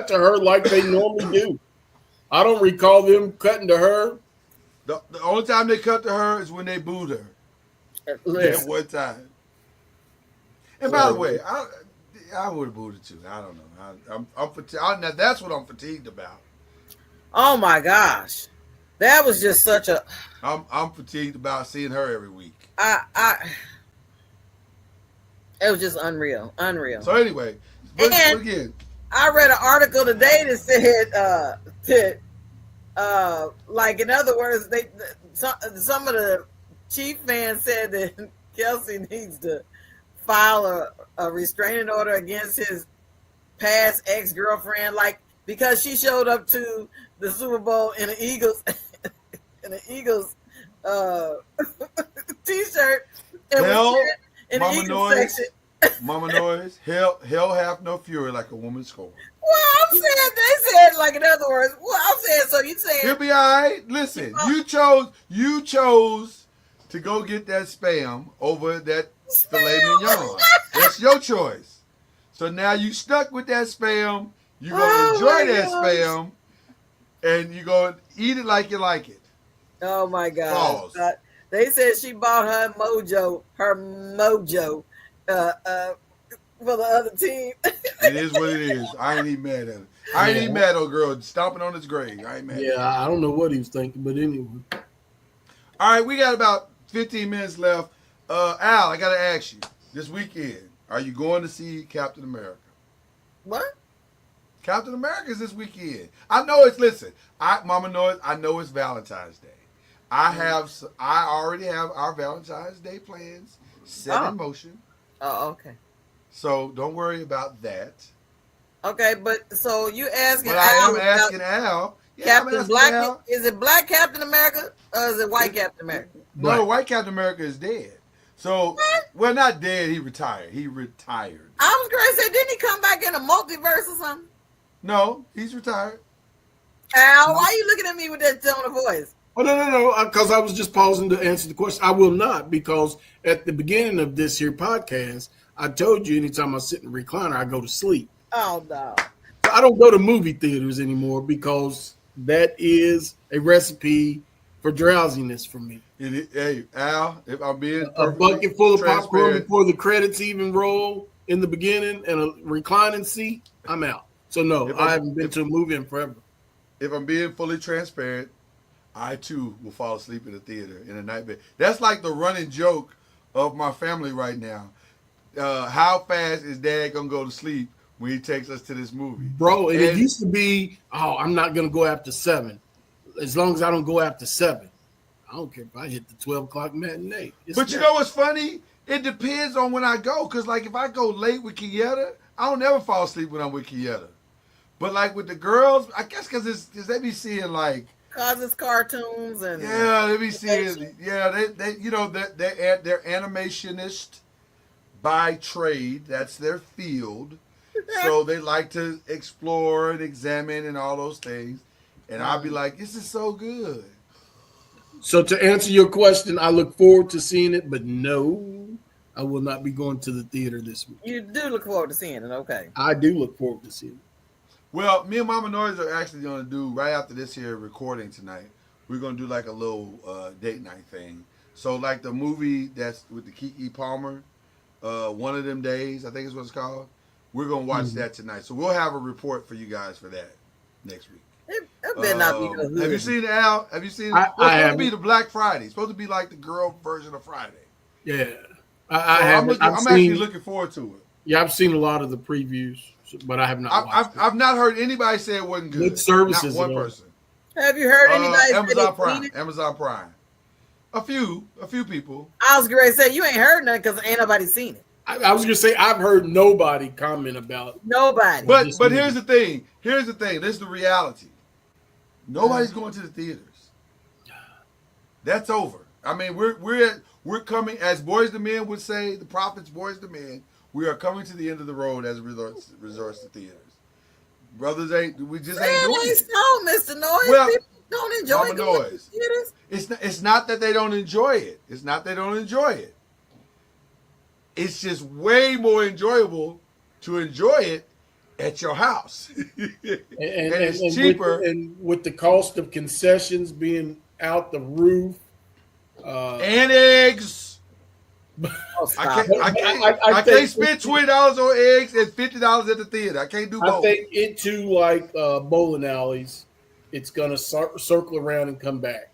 to her like they normally do. I don't recall them cutting to her. The only time they cut to her is when they booed her. At one time. And by the way, I would have booed her too. I don't know. I'm fatigued. Now that's what I'm fatigued about. Oh my gosh, that was just such a. I'm fatigued about seeing her every week. It was just unreal. So anyway, but again, I read an article today that said like in other words, some of the Chief fans said that Kelsey needs to file a restraining order against his past ex-girlfriend, like because she showed up to the Super Bowl in an Eagles t-shirt and in the Eagles section. Mama Noise, hell hath no fury like a woman scorned. Well, I'm saying they said like in other words. Well, I'm saying so you saying he'll be all right. Listen, you chose to go get that spam over that filet mignon. That's your choice. So now you stuck with that spam. You're gonna enjoy that spam, and you're gonna eat it like you like it. Oh my God! They said she bought her mojo for the other team. It is what it is. I ain't even mad at it. I ain't even mad at old girl stomping on his grave. I ain't mad. Yeah, I don't know what he was thinking, but anyway. All right, we got about 15 minutes left. Al, I got to ask you, this weekend, are you going to see Captain America? What? Captain America is this weekend. I know it's, listen, Mama knows, I know it's Valentine's Day. I already have our Valentine's Day plans set in motion. Oh, okay. So don't worry about that. Okay, but so you asking But Al? I am asking Al. Yeah, Captain Black? Al. Is it Black Captain America or is it White Captain America? No, White Captain America is dead. So, well, not dead. He retired. I was going to say, didn't he come back in a multiverse or something? No, he's retired. Al, why are you looking at me with that tone of voice? Oh, no, because I was just pausing to answer the question. I will not, because at the beginning of this here podcast, I told you anytime I sit in a recliner, I go to sleep. Oh, no. So I don't go to movie theaters anymore because that is a recipe for drowsiness for me. Hey, Al, if I'm being A bucket full of popcorn transparent, before the credits even roll in the beginning and a reclining seat, I'm out. So, no, I haven't been to a movie in forever. if I'm being fully transparent, I too will fall asleep in the theater in a night bed. That's like the running joke of my family right now. How fast is Dad gonna go to sleep when he takes us to this movie, bro? And it used to be, I'm not gonna go after 7, as long as I don't go after 7. I don't care if I hit the 12 o'clock matinee. But you know what's funny? It depends on when I go, because like if I go late with Kieta, I don't never fall asleep when I'm with Kieta. But like with the girls, I guess because they be seeing like. Cause it's cartoons and they be seeing they you know they're animationists by trade. That's their field. So they like to explore and examine and all those things. And I'll be like, this is so good. So to answer your question, I look forward to seeing it, but no, I will not be going to the theater this week. You do look forward to seeing it, okay? I do look forward to seeing it. Well, me and Mama Noise are actually going to do, right after this here recording tonight, we're going to do like a little date night thing. So like the movie that's with the Keke Palmer, One of Them Days, I think is what it's called. We're going to watch that tonight. So we'll have a report for you guys for that next week. It better not be no hood. Have you seen it, Al? Have you seen it? I It's supposed haven't. to be the Black Friday. It's supposed to be like the girl version of Friday. Yeah. I'm actually looking forward to it. Yeah, I've seen a lot of the previews, but I have not watched it. I've not heard anybody say it wasn't good. Good services. Not one person. Have you heard anybody Amazon Prime. Amazon Prime. A few people. I was going to say, you ain't heard nothing because ain't nobody seen it. I was going to say, I've heard nobody comment about Nobody. But here's the thing. This is the reality. Nobody's going to the theaters. That's over. I mean, we're coming, as Boys to Men would say, the prophets, Boys to Men, we are coming to the end of the road as it resorts to theaters. Brothers we just ain't doing it. So, Mr. Noise, Well, people don't enjoy Mama going Noise. to theaters. It's not that they don't enjoy it. It's not they don't enjoy it. It's just way more enjoyable to enjoy it at your house. and it's cheaper. And with the cost of concessions being out the roof. And eggs. I can't spend $20 on eggs and $50 at the theater. I can't do both. I think it too, like bowling alleys, it's going to circle around and come back.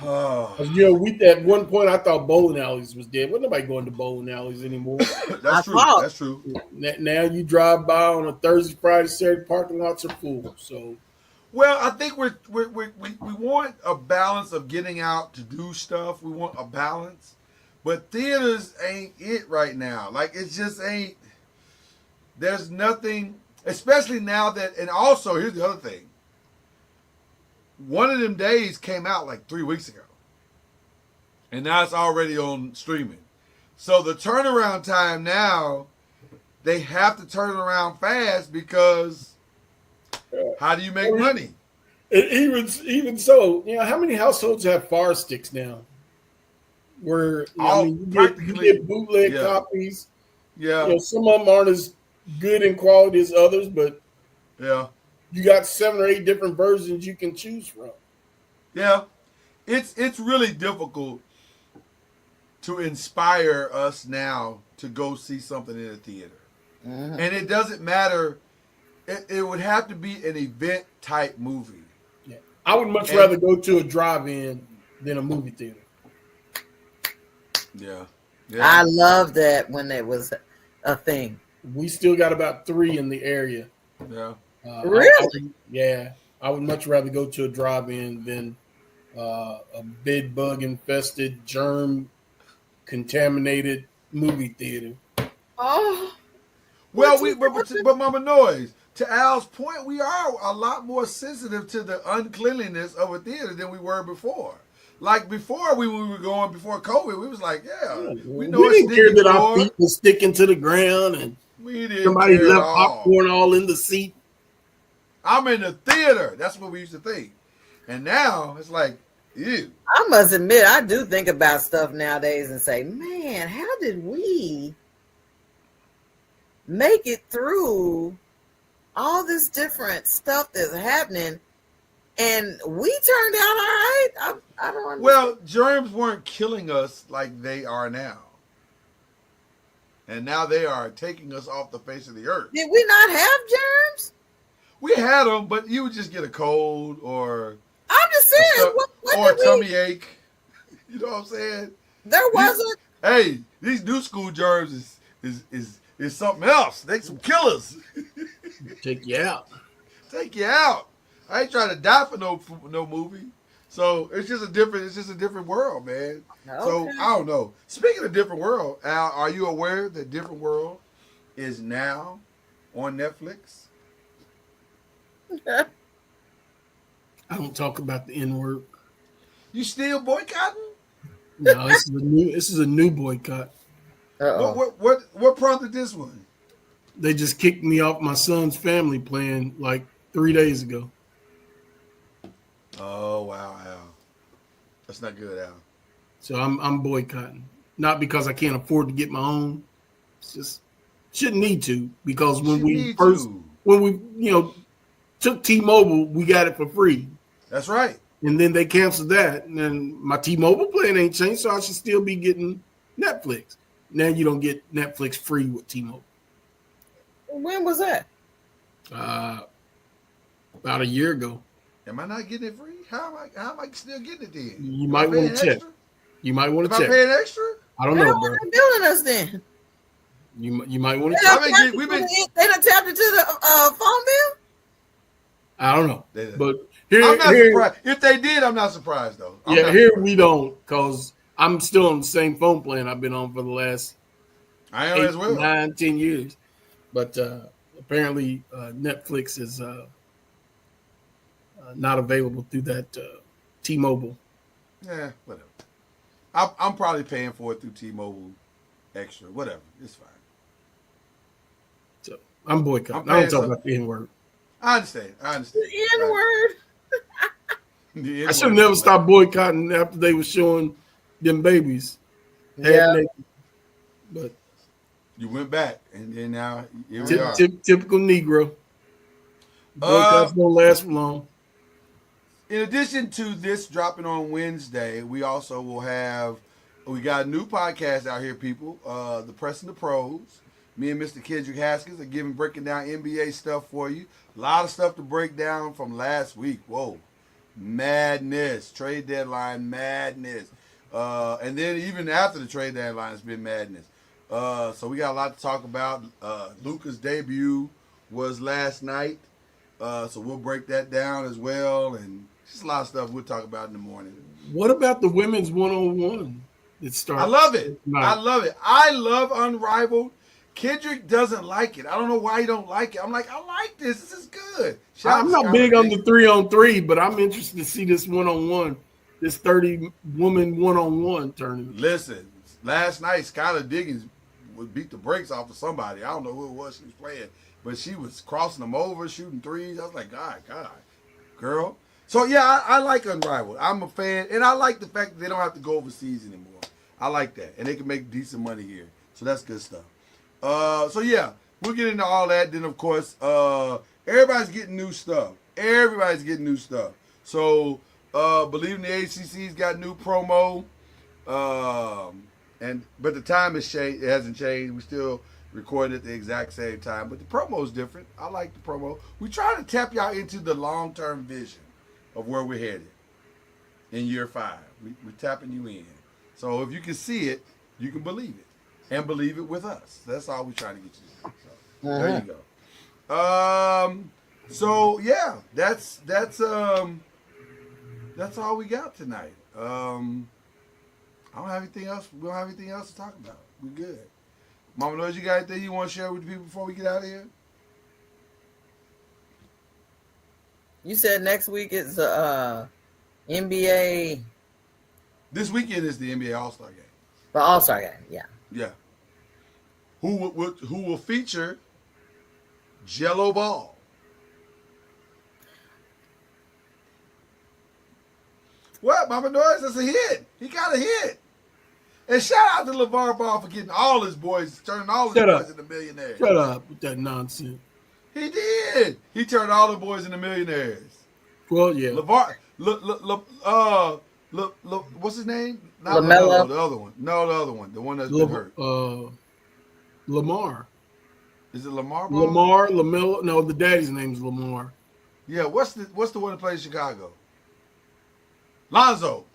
At one point I thought bowling alleys was dead. Wasn't nobody going to bowling alleys anymore. That's true. That's true. Now you drive by on a Thursday, Friday, Saturday, parking lots are full. So, well, I think we want a balance of getting out to do stuff. We want a balance, but theaters ain't it right now. Like it just ain't. There's nothing, especially now that. And also, here's the other thing. One of Them Days came out like 3 weeks ago. And now it's already on streaming. So the turnaround time now, they have to turn it around fast because how do you make money? Even so, how many households have Fire Sticks now? Where you get bootleg copies. Yeah. Some of them aren't as good in quality as others, but yeah. You got 7 or 8 different versions you can choose from. Yeah. It's really difficult to inspire us now to go see something in a theater. Mm-hmm. And it doesn't matter. It would have to be an event type movie. Yeah. I would much rather go to a drive-in than a movie theater. Yeah. I love that when it was a thing. We still got about 3 in the area. Yeah. Really? I would much rather go to a drive-in than a bed bug infested, germ contaminated movie theater. Oh. Well, but Mama Noise, to Al's point, we are a lot more sensitive to the uncleanliness of a theater than we were before. Like before we were going before COVID, we was like, we know we didn't care that our feet were sticking to the ground and We didn't Somebody care at left all. popcorn all in the seat. I'm in the theater. That's what we used to think. And now it's like, ew. I must admit, I do think about stuff nowadays and say, man, how did we make it through all this different stuff that's happening? And we turned out all right. I don't understand. Well, germs weren't killing us like they are now. And now they are taking us off the face of the earth. Did we not have germs? We had them, but you would just get a cold or I'm just saying, or a tummy ache. You know what I'm saying? There wasn't. Hey, these new school germs is something else. They some killers. Take you out. Take you out. I ain't trying to die for no movie. So it's just a different world, man. Okay. So I don't know. Speaking of different world, Al, are you aware that Different World is now on Netflix? I don't talk about the N-word. You still boycotting? No, this is a new boycott. Uh-oh. What prompted this one? They just kicked me off my son's family plan like 3 days ago. Oh wow, Al. That's not good, Al. So I'm boycotting. Not because I can't afford to get my own. It's just shouldn't need to, because when we took T-Mobile, we got it for free. That's right. And then they canceled that. And then my T-Mobile plan ain't changed, so I should still be getting Netflix. Now you don't get Netflix free with T-Mobile. When was that? About a year ago. Am I not getting it free? How am I still getting it then? You might want to check. You might want to check. Am I paying extra? I don't know, bro. They're billing us then. You might want to check. They done tapped into the phone bill? I don't know. But I'm not surprised. If they did, I'm not surprised though. Here we don't, because I'm still on the same phone plan I've been on for the last 9, 10 years. But apparently Netflix is not available through that T-Mobile. Yeah, whatever. I'm probably paying for it through T-Mobile extra. Whatever. It's fine. So I'm boycotting. I don't talk about the N-word. I understand. The N-word. I should have never stopped boycotting after they were showing them babies. Yeah. But you went back, and then now here we are. Typical Negro. Boycotts don't last for long. In addition to this dropping on Wednesday, we also will we got a new podcast out here, people. The Press and the Pros. Me and Mr. Kendrick Haskins are breaking down NBA stuff for you. A lot of stuff to break down from last week. Whoa. Madness. Trade deadline madness. And then even after the trade deadline, it's been madness. So we got a lot to talk about. Luka's debut was last night. So we'll break that down as well. And just a lot of stuff we'll talk about in the morning. What about the women's one-on-one that started? I love it. I love it. I love Unrivaled. Kendrick doesn't like it. I don't know why he don't like it. I'm like, I like this. This is good. I'm not big on the 3-on-3, but I'm interested to see this one-on-one, this 30-woman one-on-one tournament. Listen, last night Skylar Diggins would beat the brakes off of somebody. I don't know who it was she was playing, but she was crossing them over, shooting threes. I was like, God, girl. So yeah, I like Unrivaled. I'm a fan, and I like the fact that they don't have to go overseas anymore. I like that, and they can make decent money here. So that's good stuff. So yeah, we'll get into all that. Then of course, everybody's getting new stuff. So Believe in the ACC's got new promo. But the time has changed. It hasn't changed. We still recording at the exact same time, but the promo is different. I like the promo. We try to tap y'all into the long-term vision of where we're headed in year 5. We're tapping you in. So if you can see it, you can believe it. And believe it with us. That's all we're trying to get you to do. So, there you go. So yeah, that's all we got tonight. I don't have anything else. We don't have anything else to talk about. We're good. Mama Noise, you got anything you want to share with the people before we get out of here? You said next week is NBA. This weekend is the NBA All-Star game. The All-Star game, yeah. Yeah. who will feature Jello Ball. What, Mama Noise? That's a hit. He got a hit. And shout out to LeVar Ball for getting all his boys, turning all his boys into millionaires. Shut up with that nonsense. He did. He turned all the boys into millionaires. Well, yeah. LeVar, what's his name? Not LaMelo. The other one. No, the other one. The one that's been hurt. Lamar. Is it Lamar Ball? Lamar, LaMelo. No, the daddy's name's Lamar. Yeah, what's the one that plays Chicago? Lonzo.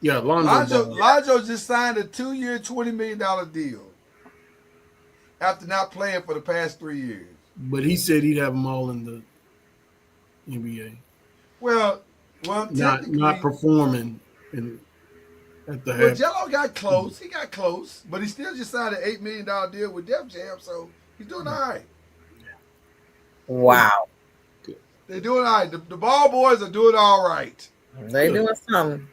Yeah, Lonzo. Lonzo just signed a 2-year, $20 million deal after not playing for the past 3 years. But he said he'd have them all in the NBA. Well, not performing at the Well, Jello got close. He got close, but he still just signed an $8 million deal with Def Jam, so he's doing all right. Wow. They're doing all right. The ball boys are doing all right. They doing something.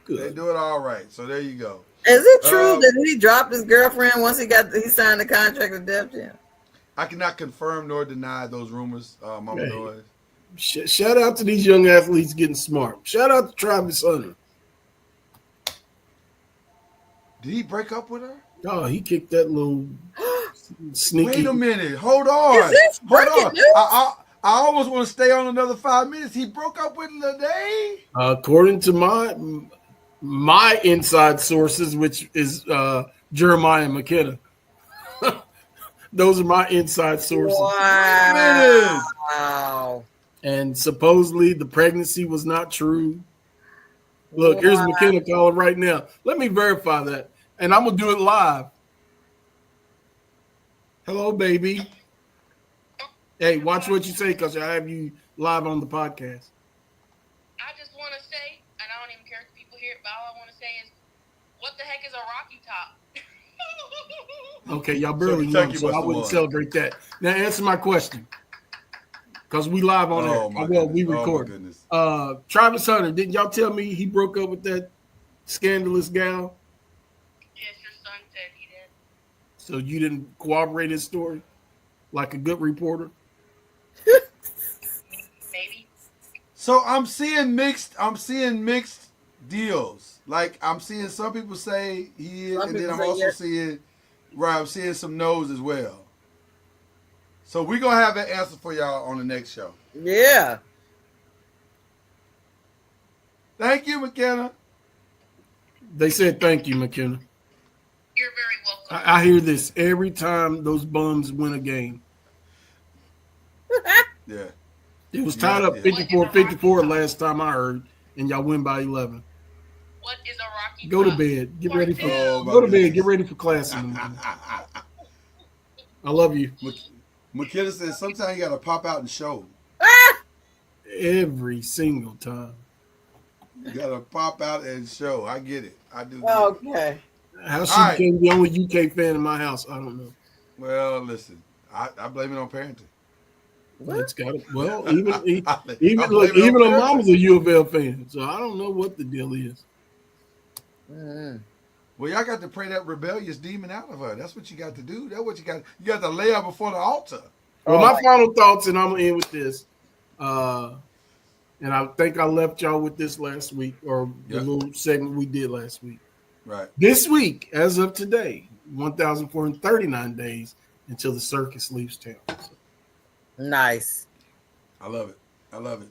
They're doing all right. So there you go. Is it true that he dropped his girlfriend once he signed the contract with Def Jam? I cannot confirm nor deny those rumors, Mama Noise. Shout out to these young athletes getting smart. Shout out to Travis Hunter. Did he break up with her? Oh, he kicked that little sneaky. Wait a minute. Hold on. Is this breaking news? I almost want to stay on another 5 minutes. He broke up with her today? According to my inside sources, which is Jeremiah McKenna. Those are my inside sources. Wow. And supposedly the pregnancy was not true. Look, here's McKenna calling right now. Let me verify that. And I'm going to do it live. Hello, baby. Hey, watch what you say because I have you live on the podcast. I just want to say, and I don't even care if people hear it, but all I want to say is, what the heck is a Rocky Top? Okay, y'all barely know, so I wouldn't celebrate that. Now answer my question. Because we live on air. Well, we record. Travis Hunter, didn't y'all tell me he broke up with that scandalous gal? Yes, your son said he did. So you didn't corroborate his story like a good reporter? Maybe. So I'm seeing mixed deals. Like I'm seeing some people say he is, and then I'm also seeing I'm seeing some no's as well. So we're gonna have that answer for y'all on the next show. Yeah. Thank you, McKenna. They said thank you, McKenna. You're very welcome. I hear this every time those bums win a game. Yeah. It was tied up 54-54 last time I heard, and y'all win by 11. What is a Rocky Go to Top? bed. Get ready for go to bed. Get ready for class. I love you. McKenna says sometimes you gotta pop out and show. Every single time. You gotta pop out and show. I get it. I do. Okay. How she became the only UK fan in my house, I don't know. Well, listen, I blame it on parenting. It's got it. Well, even her mama's a U of L fan, so I don't know what the deal is. Well, y'all got to pray that rebellious demon out of her. That's what you got to do. That's what you got. You got to lay her before the altar. Well, my final thoughts, and I'm gonna end with this. And I think I left y'all with this last week, or the little segment we did last week. Right. This week, as of today, 1,439 days until the circus leaves town. So. Nice. I love it. I love it.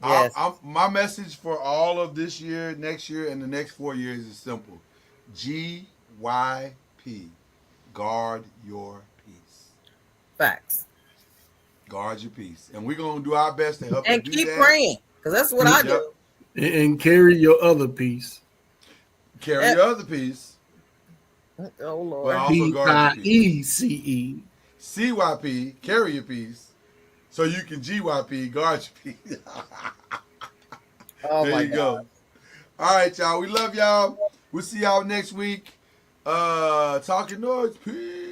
Yes. My message for all of this year, next year, and the next 4 years is simple. GYP. Guard your peace. Facts. Guard your peace. And we're going to do our best to help you do that. And keep praying, because that's what I do. And carry your other piece. Carry your other piece. Oh, Lord. PIECE. CYP, carry your piece. So you can GYP, guard your piece. Oh, there you go. All right, y'all. We love y'all. We'll see y'all next week. Talkin NOIZ. Peace.